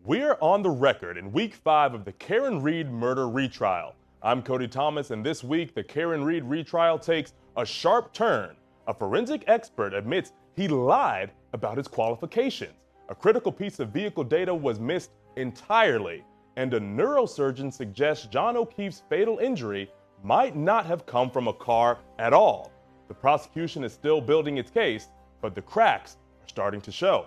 We're on the record in week 5 of the Karen Reed murder retrial. I'm Cody Thomas, and this week the Karen Reed retrial takes a sharp turn. A forensic expert admits he lied about his qualifications. A critical piece of vehicle data was missed entirely, and a neurosurgeon suggests John O'Keefe's fatal injury might not have come from a car at all. The prosecution is still building its case, but the cracks are starting to show.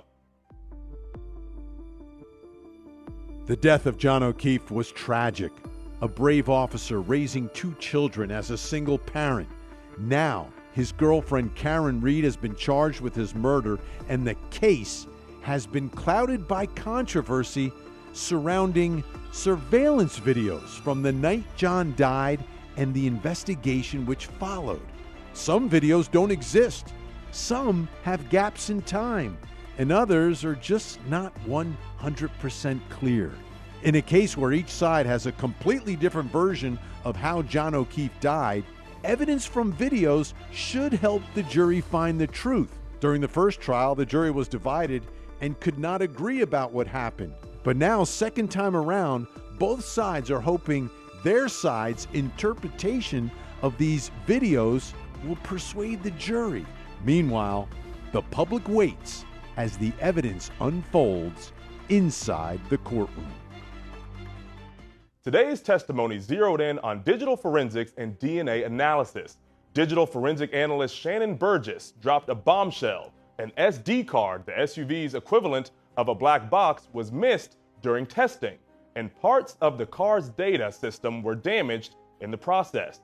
The death of John O'Keefe was tragic. A brave officer raising 2 children as a single parent. Now, his girlfriend Karen Reed has been charged with his murder, and the case has been clouded by controversy surrounding surveillance videos from the night John died and the investigation which followed. Some videos don't exist. Some have gaps in time, and others are just not 100% clear. In a case where each side has a completely different version of how John O'Keefe died, evidence from videos should help the jury find the truth. During the first trial, the jury was divided and could not agree about what happened. But now, second time around, both sides are hoping their side's interpretation of these videos will persuade the jury. Meanwhile, the public waits as the evidence unfolds inside the courtroom. Today's testimony zeroed in on digital forensics and DNA analysis. Digital forensic analyst Shannon Burgess dropped a bombshell. An SD card, the SUV's equivalent of a black box, was missed during testing, and parts of the car's data system were damaged in the process.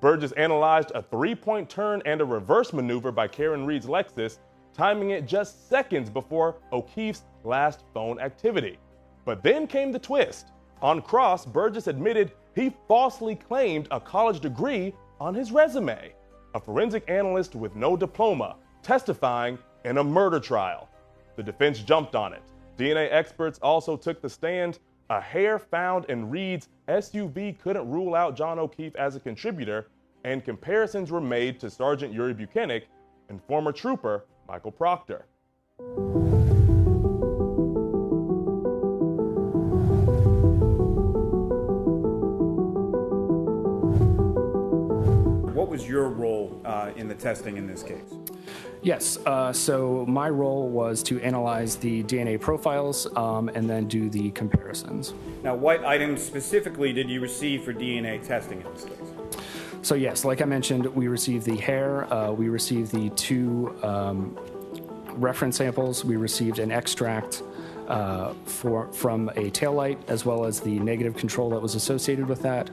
Burgess analyzed a 3-point turn and a reverse maneuver by Karen Reed's Lexus, timing it just seconds before O'Keefe's last phone activity. But then came the twist. On cross, Burgess admitted he falsely claimed a college degree on his resume. A forensic analyst with no diploma, testifying in a murder trial. The defense jumped on it. DNA experts also took the stand. A hair found in Reed's SUV couldn't rule out John O'Keefe as a contributor, and comparisons were made to Sergeant Yuri Buchanan and former trooper Michael Proctor. What was your role in the testing in this case? Yes, so my role was to analyze the DNA profiles and then do the comparisons. Now, what items specifically did you receive for DNA testing in this case? So yes, like I mentioned, we received the hair, we received the 2 reference samples, we received an extract from a taillight, as well as the negative control that was associated with that.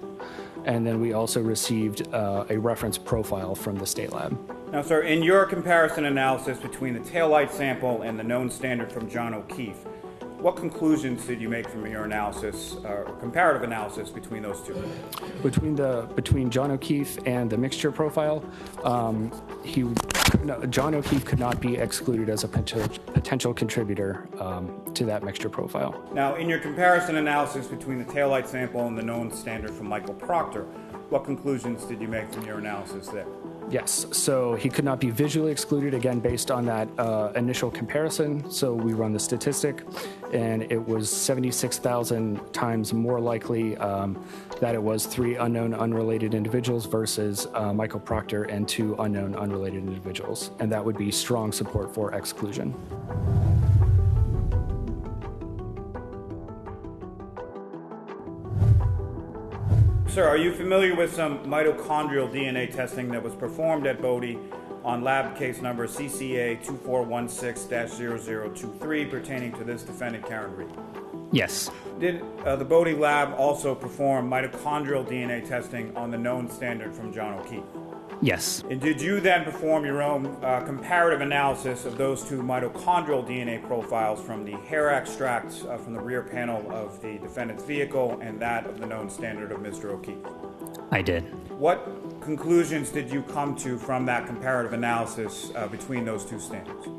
And then we also received a reference profile from the state lab. Now, sir, in your comparison analysis between the taillight sample and the known standard from John O'Keefe, what conclusions did you make from your analysis, or comparative analysis between those two? Between John O'Keefe and the mixture profile, John O'Keefe could not be excluded as a potential contributor to that mixture profile. Now, in your comparison analysis between the taillight sample and the known standard from Michael Proctor, what conclusions did you make from your analysis there? Yes, so he could not be visually excluded, again, based on that initial comparison. So we run the statistic, and it was 76,000 times more likely that it was 3 unknown unrelated individuals versus Michael Proctor and 2 unknown unrelated individuals. And that would be strong support for exclusion. Sir, are you familiar with some mitochondrial DNA testing that was performed at Bodie on lab case number CCA 2416-0023 pertaining to this defendant, Karen Reed? Yes. Did the Bodie lab also perform mitochondrial DNA testing on the known standard from John O'Keefe? Yes. And did you then perform your own comparative analysis of those 2 mitochondrial DNA profiles from the hair extract from the rear panel of the defendant's vehicle and that of the known standard of Mr. O'Keefe? I did. What conclusions did you come to from that comparative analysis between those 2 standards?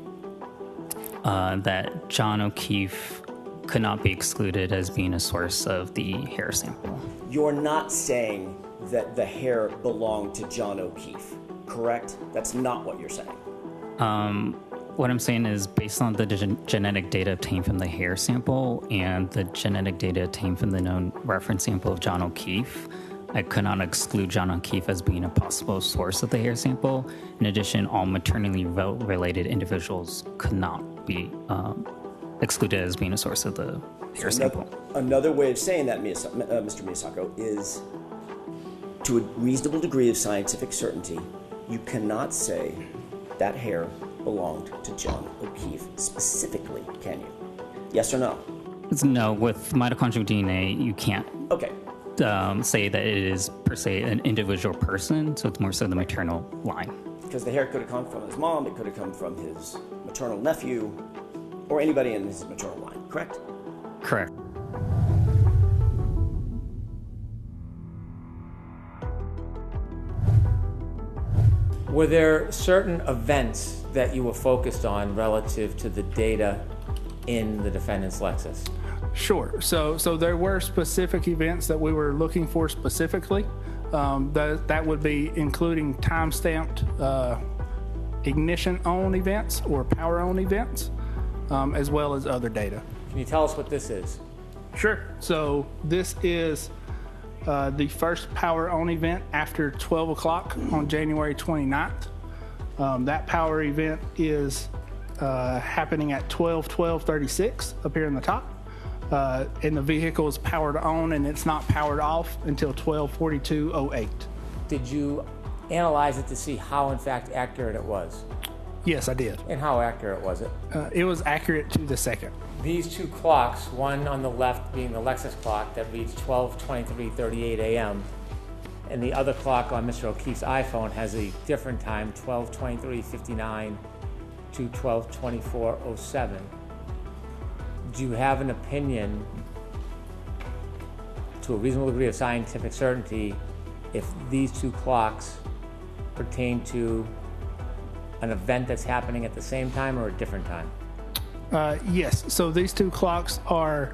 That John O'Keefe could not be excluded as being a source of the hair sample. You're not saying that the hair belonged to John O'Keefe, correct? That's not what you're saying. What I'm saying is, based on the genetic data obtained from the hair sample and the genetic data obtained from the known reference sample of John O'Keefe, I could not exclude John O'Keefe as being a possible source of the hair sample. In addition, all maternally related individuals could not be excluded as being a source of the hair sample. Another way of saying that, Mr. Miyasako, is to a reasonable degree of scientific certainty, you cannot say that hair belonged to John O'Keefe specifically, can you? Yes or no? No, with mitochondrial DNA, you can't say that it is per se an individual person, so it's more so the maternal line. Because the hair could have come from his mom, it could have come from his maternal nephew, or anybody in his maternal line, correct? Correct. Were there certain events that you were focused on relative to the data in the defendant's Lexus? Sure. So there were specific events that we were looking for specifically. That would be including time-stamped ignition-on events or power-on events, as well as other data. Can you tell us what this is? Sure. So this is the first power-on event after 12 o'clock on January 29th. That power event is happening at 12:36 up here in the top. And the vehicle is powered on and it's not powered off until 12:42:08. Did you analyze it to see how, in fact, accurate it was? Yes, I did. And how accurate was it? It was accurate to the second. These two clocks, one on the left being the Lexus clock that reads 12:23:38 a.m., and the other clock on Mr. O'Keefe's iPhone has a different time, 12:23:59 to 12:24:07. Do you have an opinion, to a reasonable degree of scientific certainty, if these two clocks pertain to an event that's happening at the same time or a different time? Yes. So these two clocks are,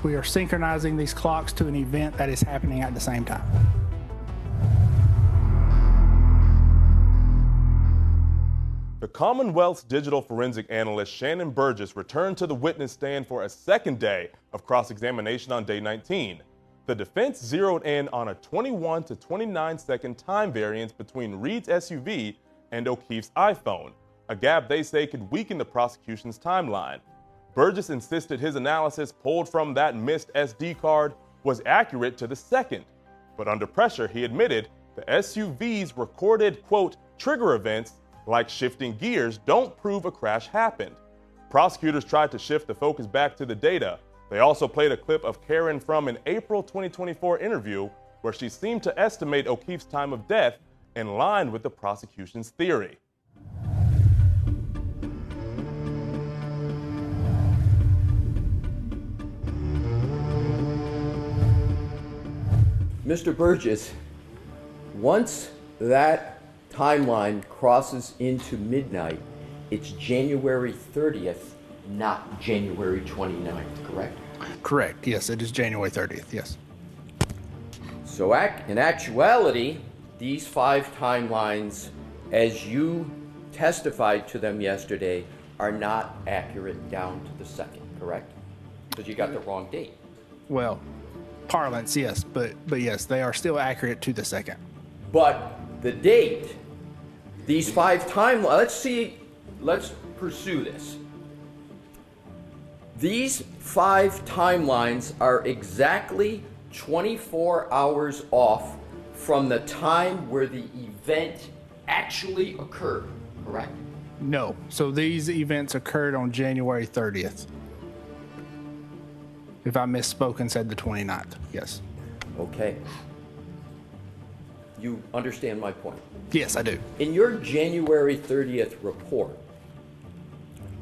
we are synchronizing these clocks to an event that is happening at the same time. The Commonwealth's digital forensic analyst Shannon Burgess returned to the witness stand for a second day of cross-examination on day 19. The defense zeroed in on a 21 to 29 second time variance between Reed's SUV and O'Keefe's iPhone, a gap they say could weaken the prosecution's timeline. Burgess insisted his analysis pulled from that missed SD card was accurate to the second, but under pressure, he admitted the SUV's recorded, quote, trigger events like shifting gears don't prove a crash happened. Prosecutors tried to shift the focus back to the data. They also played a clip of Karen from an April 2024 interview where she seemed to estimate O'Keefe's time of death in line with the prosecution's theory. Mr. Burgess, once that timeline crosses into midnight, it's January 30th, not January 29th, correct? Correct. Yes, it is January 30th. Yes. So in actuality, these five timelines, as you testified to them yesterday, are not accurate down to the second, correct? Because you got the wrong date. Well, parlance, yes, but yes, they are still accurate to the second. But the date, these five timelines, let's pursue this. These five timelines are exactly 24 hours off from the time where the event actually occurred, correct? No. So these events occurred on January 30th. If I misspoke and said the 29th, yes. Okay. You understand my point? Yes, I do. In your January 30th report,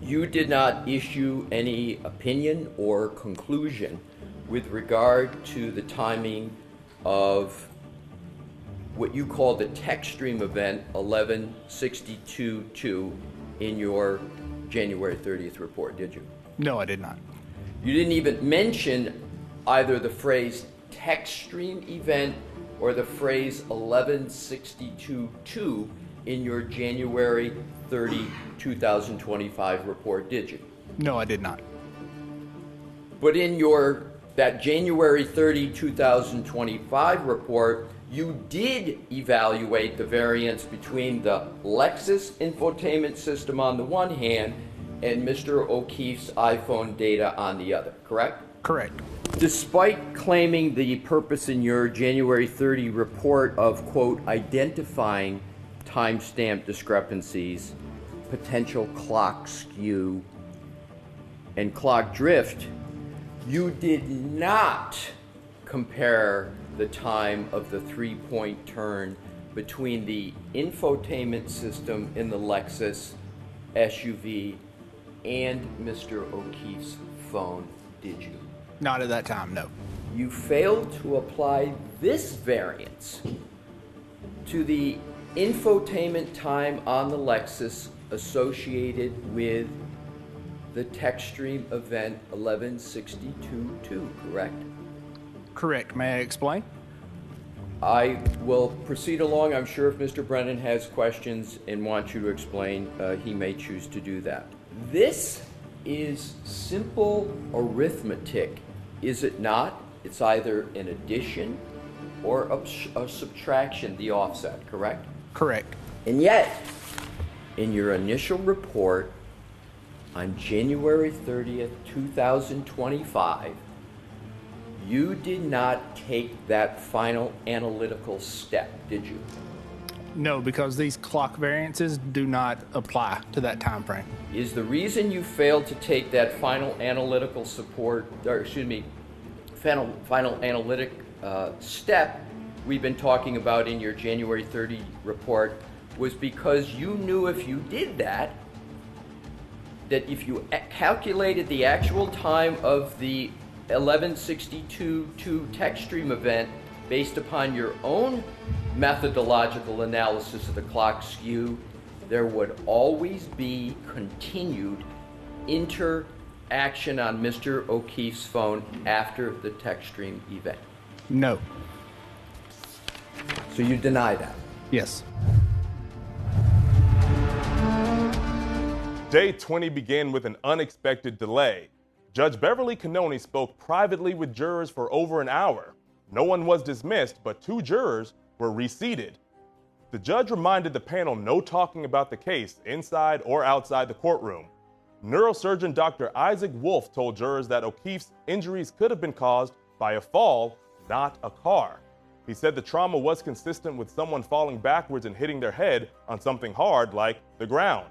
you did not issue any opinion or conclusion with regard to the timing of what you call the tech stream event 11:62:2 in your January 30th report, did you? No, I did not. You didn't even mention either the phrase tech stream event or the phrase 11:62:2 in your January 30, 2025 report, did you? No, I did not. But in that January 30, 2025 report, you did evaluate the variance between the Lexus infotainment system on the one hand and Mr. O'Keefe's iPhone data on the other, correct? Correct. Despite claiming the purpose in your January 30 report of, quote, identifying timestamp discrepancies, potential clock skew, and clock drift, you did not compare the time of the three-point turn between the infotainment system in the Lexus SUV and Mr. O'Keefe's phone, did you? Not at that time, no. You failed to apply this variance to the infotainment time on the Lexus associated with the text stream event 1162.2, correct? Correct. May I explain? I will proceed along. I'm sure if Mr. Brennan has questions and wants you to explain, he may choose to do that. This is simple arithmetic, is it not? It's either an addition or a subtraction, the offset, correct? Correct. And yet, in your initial report on January 30th, 2025, you did not take that final analytical step, did you? No, because these clock variances do not apply to that time frame. Is the reason you failed to take that final analytical final analytic step we've been talking about in your January 30 report was because you knew if you did that if you calculated the actual time of the 1162.2 text stream event based upon your own methodological analysis of the clock skew, there would always be continued interaction on Mr. O'Keefe's phone after the text stream event. No. So you deny that? Yes. Day 20 began with an unexpected delay. Judge Beverly Cannoni spoke privately with jurors for over an hour. No one was dismissed, but 2 jurors were reseated. The judge reminded the panel no talking about the case inside or outside the courtroom. Neurosurgeon Dr. Isaac Wolf told jurors that O'Keefe's injuries could have been caused by a fall, not a car. He said the trauma was consistent with someone falling backwards and hitting their head on something hard like the ground.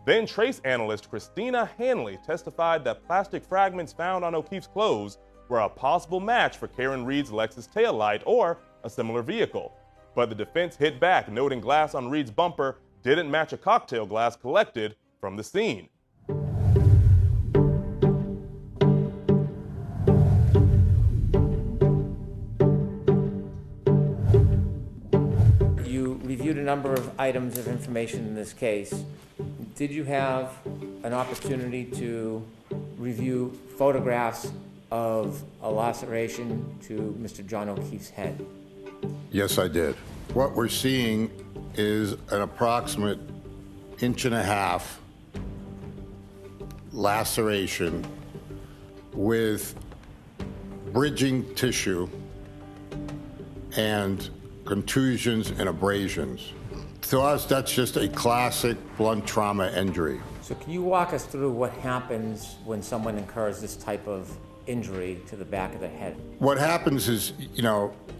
Then trace analyst Christina Hanley testified that plastic fragments found on O'Keefe's clothes were a possible match for Karen Reed's Lexus taillight or a similar vehicle. But the defense hit back, noting glass on Reed's bumper didn't match a cocktail glass collected from the scene. You reviewed a number of items of information in this case. Did you have an opportunity to review photographs of a laceration to Mr. John O'Keefe's head? Yes, I did. What we're seeing is an approximate 1.5 inch laceration with bridging tissue and contusions and abrasions. To us, that's just a classic blunt trauma injury. So can you walk us through what happens when someone incurs this type of injury to the back of the head? What happens is,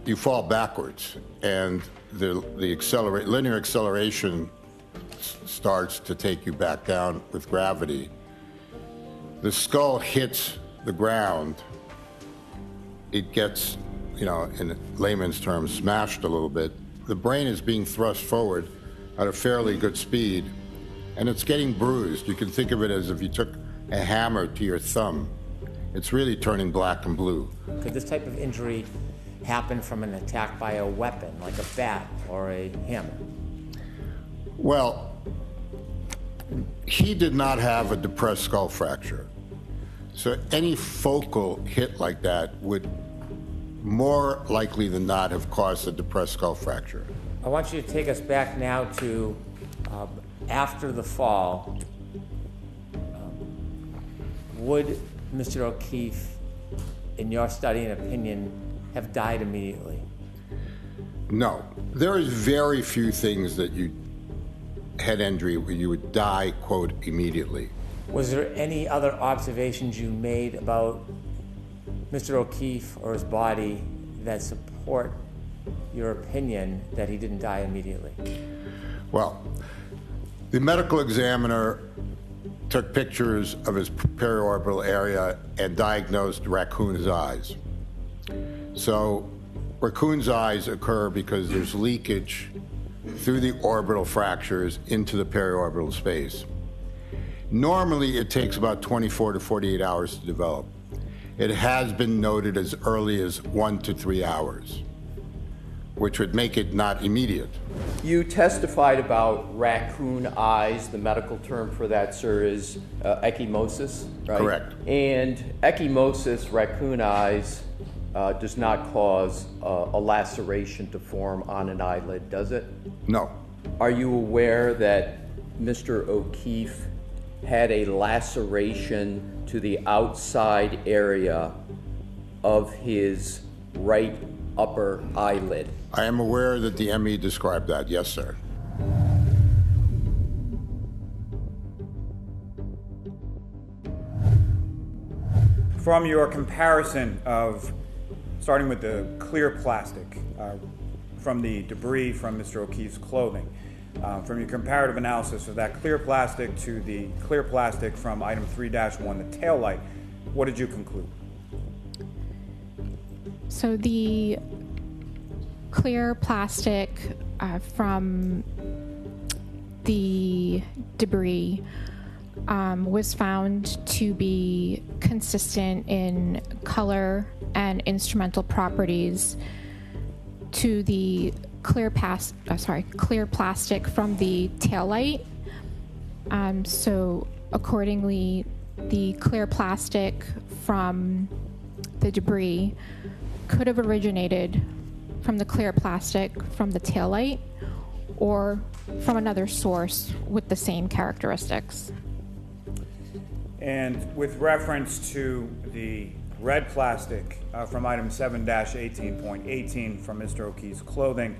you fall backwards, and the linear acceleration starts to take you back down with gravity. The skull hits the ground. It gets, in layman's terms, smashed a little bit. The brain is being thrust forward at a fairly good speed, and it's getting bruised. You can think of it as if you took a hammer to your thumb. It's really turning black and blue. Could this type of injury happen from an attack by a weapon, like a bat or a hammer? Well, he did not have a depressed skull fracture. So any focal hit like that would more likely than not have caused a depressed skull fracture. I want you to take us back now to after the fall, would Mr. O'Keefe, in your study and opinion, have died immediately? No. There is very few things that head injury where you would die, quote, immediately. Was there any other observations you made about Mr. O'Keefe or his body that support your opinion that he didn't die immediately? Well, the medical examiner took pictures of his periorbital area and diagnosed raccoon's eyes. So raccoon's eyes occur because there's leakage through the orbital fractures into the periorbital space. Normally, it takes about 24 to 48 hours to develop. It has been noted as early as 1 to 3 hours, which would make it not immediate. You testified about raccoon eyes. The medical term for that, sir, is ecchymosis, right? Correct. And ecchymosis, raccoon eyes, does not cause a laceration to form on an eyelid, does it? No. Are you aware that Mr. O'Keefe had a laceration to the outside area of his right upper eyelid? I am aware that the ME described that, yes, sir. From your comparison of, starting with the clear plastic from the debris from Mr. O'Keefe's clothing, from your comparative analysis of that clear plastic to the clear plastic from item 3-1, the tail light, what did you conclude? So the clear plastic from the debris was found to be consistent in color and instrumental properties to the clear plastic from the taillight. So accordingly, the clear plastic from the debris could have originated from the clear plastic from the taillight or from another source with the same characteristics. And with reference to the red plastic from item 7-18.18 from Mr. O'Keefe's clothing,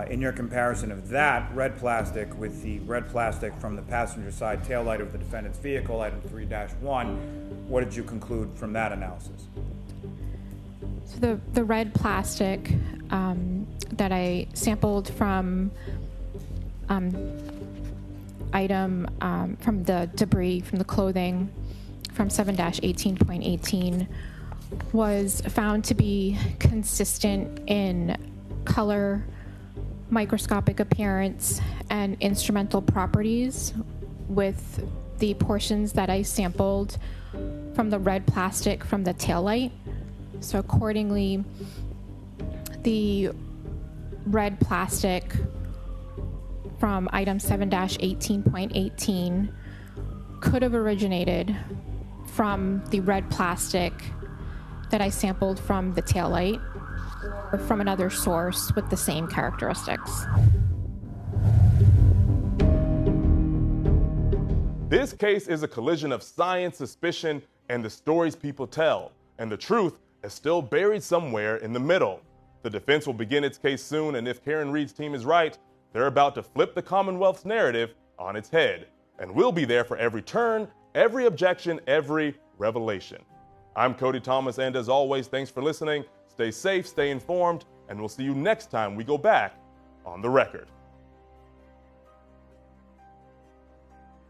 in your comparison of that red plastic with the red plastic from the passenger side taillight of the defendant's vehicle, item 3-1, what did you conclude from that analysis? So the red plastic that I sampled from item from the debris from the clothing from 7-18.18 was found to be consistent in color, microscopic appearance, and instrumental properties with the portions that I sampled from the red plastic from the taillight. So accordingly, the red plastic from item 7-18.18 could have originated from the red plastic that I sampled from the taillight or from another source with the same characteristics. This case is a collision of science, suspicion, and the stories people tell, and the truth is still buried somewhere in the middle. The defense will begin its case soon, and if Karen Reed's team is right, they're about to flip the Commonwealth's narrative on its head. And we'll be there for every turn, every objection, every revelation. I'm Cody Thomas, and as always, thanks for listening. Stay safe, stay informed, and we'll see you next time we go back on the record.